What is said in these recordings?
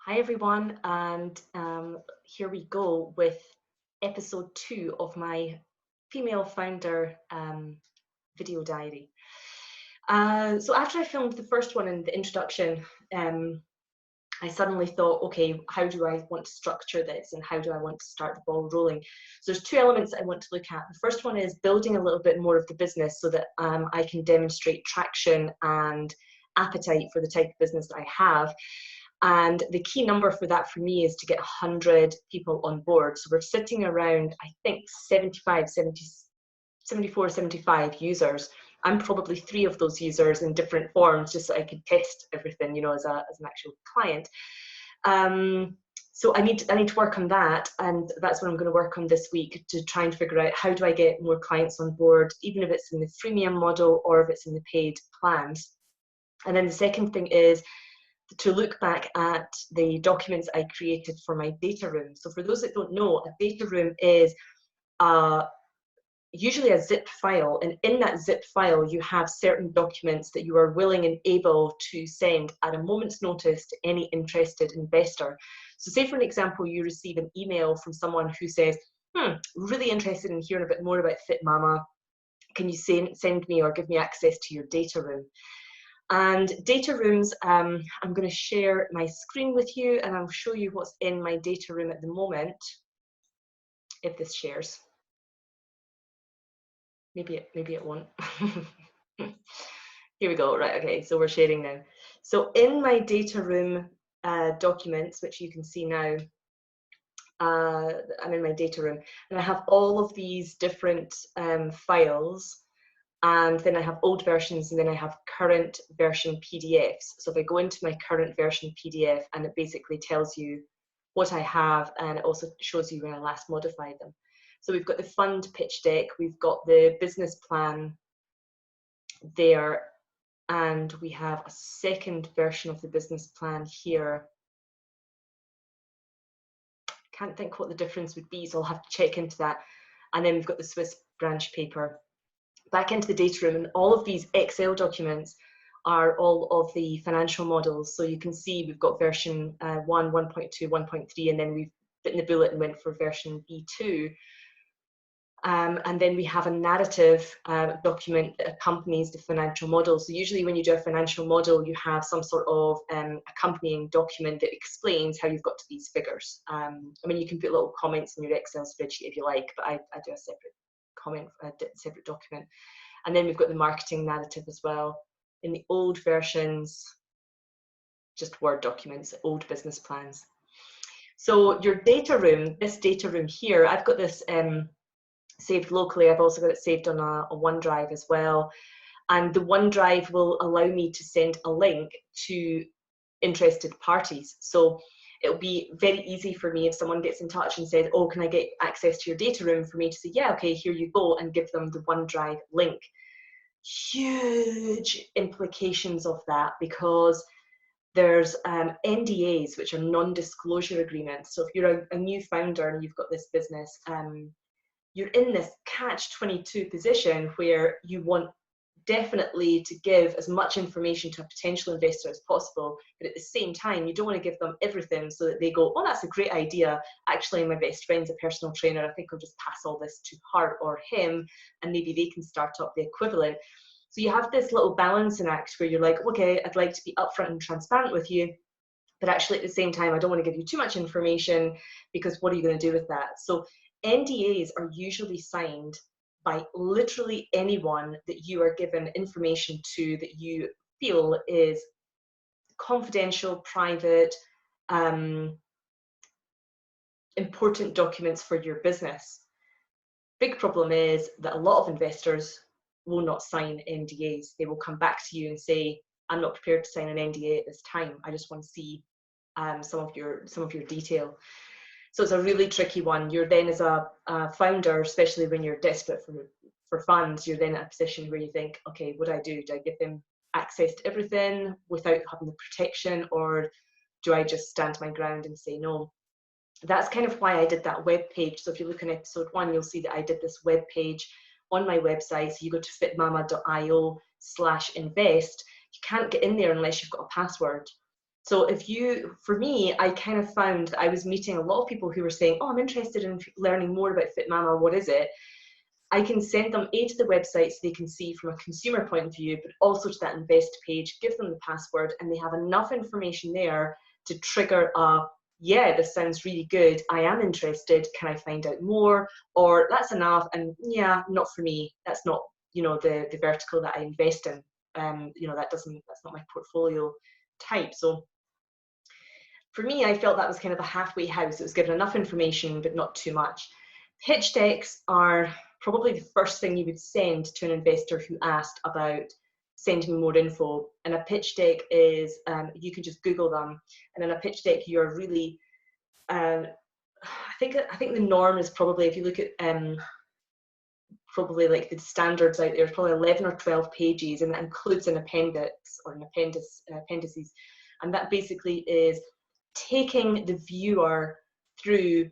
Hi everyone, and here we go with episode 2 of my female founder video diary. So after I filmed the first one in the introduction, I suddenly thought, okay, how do I want to structure this and how do I want to start the ball rolling? So there's two elements I want to look at. The first one is building a little bit more of the business so that I can demonstrate traction and appetite for the type of business that I have. And the key number for that for me is to get 100 people on board. So we're sitting around, I think, 74, 75 users. I'm probably 3 of those users in different forms, just so I could test everything, as an actual client. So I need to work on that, and that's what I'm going to work on this week, to try and figure out how do I get more clients on board, even if it's in the freemium model or if it's in the paid plans. And then the second thing is to look back at the documents I created for my data room. So for those that don't know, a data room is usually a zip file, and in that zip file you have certain documents that you are willing and able to send at a moment's notice to any interested investor. So say for an example, you receive an email from someone who says, really interested in hearing a bit more about fitmama, can you send me or give me access to your data room? And data rooms, I'm going to share my screen with you and I'll show you what's in my data room at the moment, if this shares. Maybe it won't. Here we go. Right, okay, so we're sharing now. So in my data room documents, which you can see now, I'm in my data room, and I have all of these different files, and then I have old versions, and then I have current version PDFs. So if I go into my current version PDF, and it basically tells you what I have, and it also shows you when I last modified them. So we've got the fund pitch deck, we've got the business plan there, and we have a second version of the business plan here. Can't think what the difference would be, so I'll have to check into that. And then we've got the Swiss branch paper. Back into the data room, and all of these Excel documents are all of the financial models. So you can see we've got version 1, 1.2, 1.3, and then we've bitten the bullet and went for version B2. And then we have a narrative document that accompanies the financial model. So usually when you do a financial model, you have some sort of accompanying document that explains how you've got to these figures. I mean, you can put little comments in your Excel spreadsheet if you like, but I do a separate document. And then we've got the marketing narrative as well. In the old versions, just Word documents, old business plans. So your data room, this data room here, I've got this saved locally. I've also got it saved on a OneDrive as well. And the OneDrive will allow me to send a link to interested parties. So it'll be very easy for me if someone gets in touch and says, oh, can I get access to your data room, for me to say, yeah, okay, here you go, and give them the OneDrive link. Huge implications of that, because there's NDAs, which are non-disclosure agreements. So if you're a new founder and you've got this business, you're in this catch-22 position where you want definitely to give as much information to a potential investor as possible, but at the same time you don't want to give them everything so that they go, oh, that's a great idea, actually my best friend's a personal trainer, I think I'll just pass all this to her or him and maybe they can start up the equivalent. So you have this little balancing act where you're like, okay, I'd like to be upfront and transparent with you, but actually at the same time I don't want to give you too much information, because what are you going to do with that? So NDAs are usually signed by literally anyone that you are given information to that you feel is confidential, private, important documents for your business. Big problem is that a lot of investors will not sign NDAs. They will come back to you and say, I'm not prepared to sign an NDA at this time. I just want to see some of your detail. So it's a really tricky one. You're then, as a founder, especially when you're desperate for funds, you're then in a position where you think, okay, what do I do? Do I give them access to everything without having the protection, or do I just stand my ground and say no? That's kind of why I did that web page. So if you look in episode 1, you'll see that I did this web page on my website. So you go to fitmama.io/invest. You can't get in there unless you've got a password. So for me, I kind of found that I was meeting a lot of people who were saying, oh, I'm interested in learning more about fitmama, what is it? I can send them to the website so they can see from a consumer point of view, but also to that invest page, give them the password, and they have enough information there to trigger a, yeah, this sounds really good, I am interested, can I find out more? Or that's enough, and yeah, not for me, that's not, you know, the vertical that I invest in. You know, that's not my portfolio type. So for me, I felt that was kind of a halfway house. It was given enough information, but not too much. Pitch decks are probably the first thing you would send to an investor who asked about sending me more info. And a pitch deck is, you can just Google them. And in a pitch deck, you're really, I think the norm is probably, if you look at probably like the standards out there, probably 11 or 12 pages, and that includes an appendix or appendices. And that basically is taking the viewer through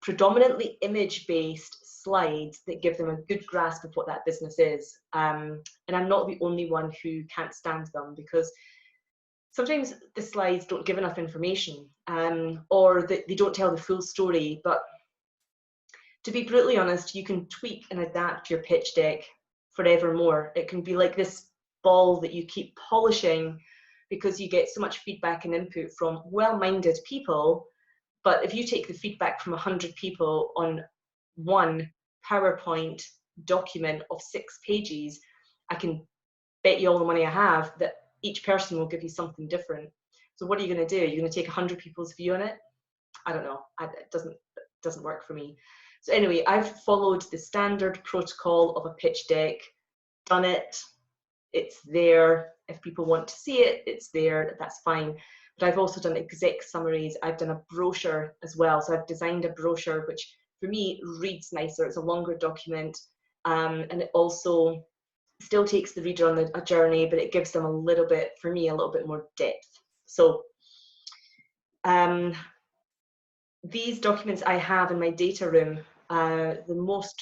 predominantly image-based slides that give them a good grasp of what that business is. And I'm not the only one who can't stand them, because sometimes the slides don't give enough information, or they don't tell the full story. But to be brutally honest, you can tweak and adapt your pitch deck forevermore. It can be like this ball that you keep polishing because you get so much feedback and input from well-minded people. But if you take the feedback from 100 people on one PowerPoint document of 6 pages, I can bet you all the money I have that each person will give you something different. So what are you going to do? You're going to take 100 people's view on it? I don't know. It doesn't work for me. So anyway, I've followed the standard protocol of a pitch deck, done it, it's there. If people want to see it, it's there, that's fine. But I've also done exec summaries. I've done a brochure as well. So I've designed a brochure, which for me reads nicer. It's a longer document, and it also still takes the reader on a journey, but it gives them a little bit, for me, a little bit more depth. So these documents I have in my data room, the most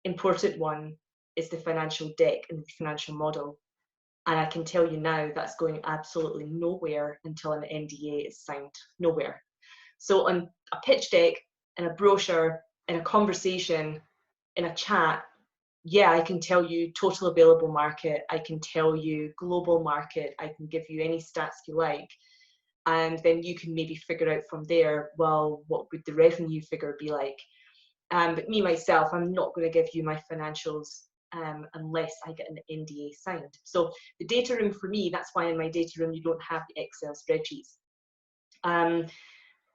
important one is the financial deck and the financial model. And I can tell you now that's going absolutely nowhere until an NDA is signed. Nowhere. So on a pitch deck, in a brochure, in a conversation, in a chat, yeah, I can tell you total available market. I can tell you global market. I can give you any stats you like. And then you can maybe figure out from there, well, what would the revenue figure be like? But me, myself, I'm not going to give you my financials unless I get an NDA signed. So the data room for me, that's why in my data room you don't have the Excel spreadsheets.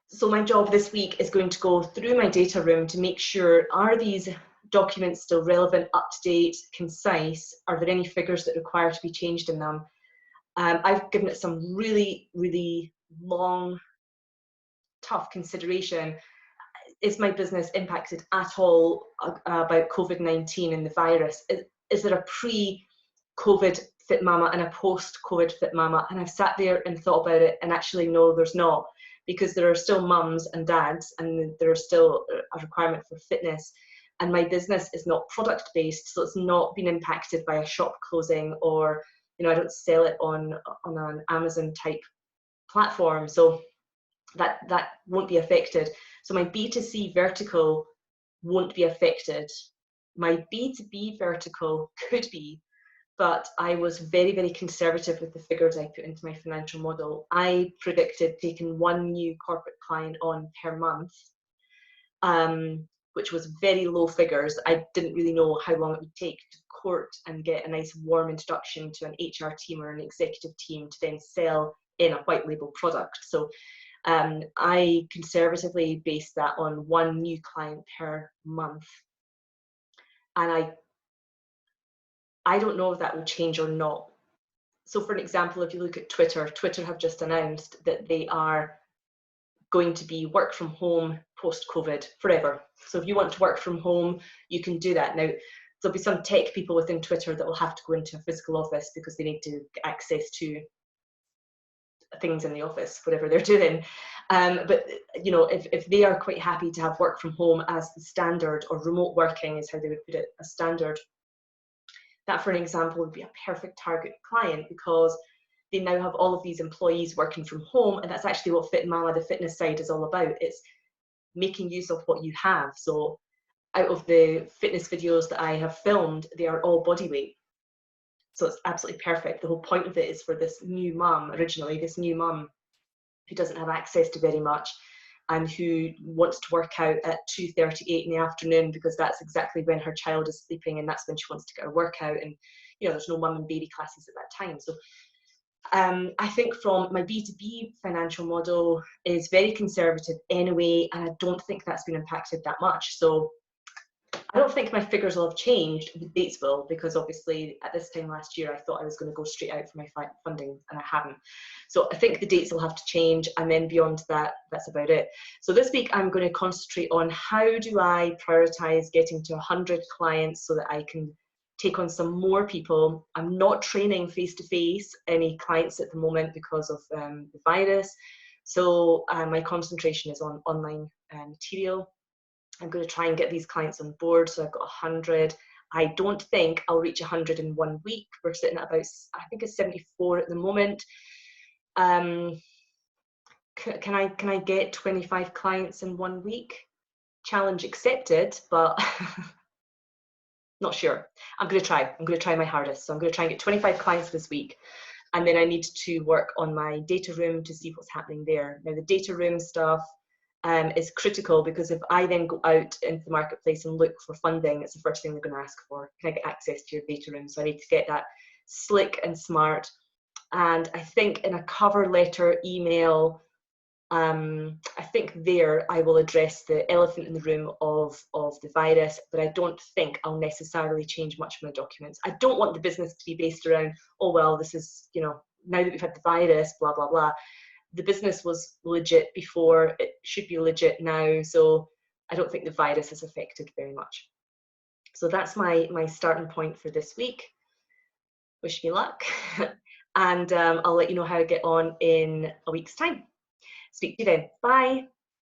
So my job this week is going to go through my data room to make sure, are these documents still relevant, up to date, concise? Are there any figures that require to be changed in them? I've given it some really, really long, tough consideration. Is my business impacted at all about COVID-19 and the virus? Is there a pre-COVID fitmama and a post-COVID fitmama? And I've sat there and thought about it, and actually no, there's not, because there are still mums and dads, and there is still a requirement for fitness. And my business is not product-based, so it's not been impacted by a shop closing, or, you know, I don't sell it on an Amazon type platform, so that won't be affected. So my B2C vertical won't be affected. My B2B vertical could be, but I was very, very conservative with the figures I put into my financial model. I predicted taking one new corporate client on per month, which was very low figures. I didn't really know how long it would take to court and get a nice warm introduction to an HR team or an executive team to then sell in a white label product. So I conservatively based that on one new client per month. And I don't know if that will change or not. So for an example, if you look at Twitter have just announced that they are going to be work from home post-COVID forever. So if you want to work from home, you can do that. Now, there'll be some tech people within Twitter that will have to go into a physical office because they need to get access to things in the office, whatever they're doing. But you know, if they are quite happy to have work from home as the standard, or remote working is how they would put it, a standard, that for an example would be a perfect target client, because they now have all of these employees working from home, and that's actually what fitmama, the fitness side, is all about. It's making use of what you have. So out of the fitness videos that I have filmed, they are all body weight. So it's absolutely perfect. The whole point of it is for this new mum, originally, this new mum who doesn't have access to very much and who wants to work out at 2:38 in the afternoon because that's exactly when her child is sleeping and that's when she wants to get her workout, and there's no mum and baby classes at that time. So I think from my B2B financial model is very conservative anyway, and I don't think that's been impacted that much. So I don't think my figures will have changed. The dates will, because obviously at this time last year I thought I was going to go straight out for my funding, and I haven't. So I think the dates will have to change, and then beyond that, that's about it. So this week I'm going to concentrate on how do I prioritize getting to 100 clients so that I can take on some more people. I'm not training face-to-face any clients at the moment because of the virus. So my concentration is on online material. I'm going to try and get these clients on board. So I've got 100. I don't think I'll reach 100 in 1 week. We're sitting at about, I think it's 74 at the moment. Can I get 25 clients in 1 week? Challenge accepted, but not sure. I'm going to try my hardest. So I'm going to try and get 25 clients this week. And then I need to work on my data room to see what's happening there. Now the data room stuff is critical, because if I then go out into the marketplace and look for funding, it's the first thing they're going to ask for. Can I get access to your data room? So I need to get that slick and smart. And I think in a cover letter email, I think there I will address the elephant in the room of the virus, but I don't think I'll necessarily change much of my documents. I don't want the business to be based around, oh, well, this is, now that we've had the virus, blah, blah, blah. The business was legit before, it should be legit now. So I don't think the virus has affected very much. So that's my starting point for this week. Wish me luck. And I'll let you know how I get on in a week's time. Speak to you then. Bye.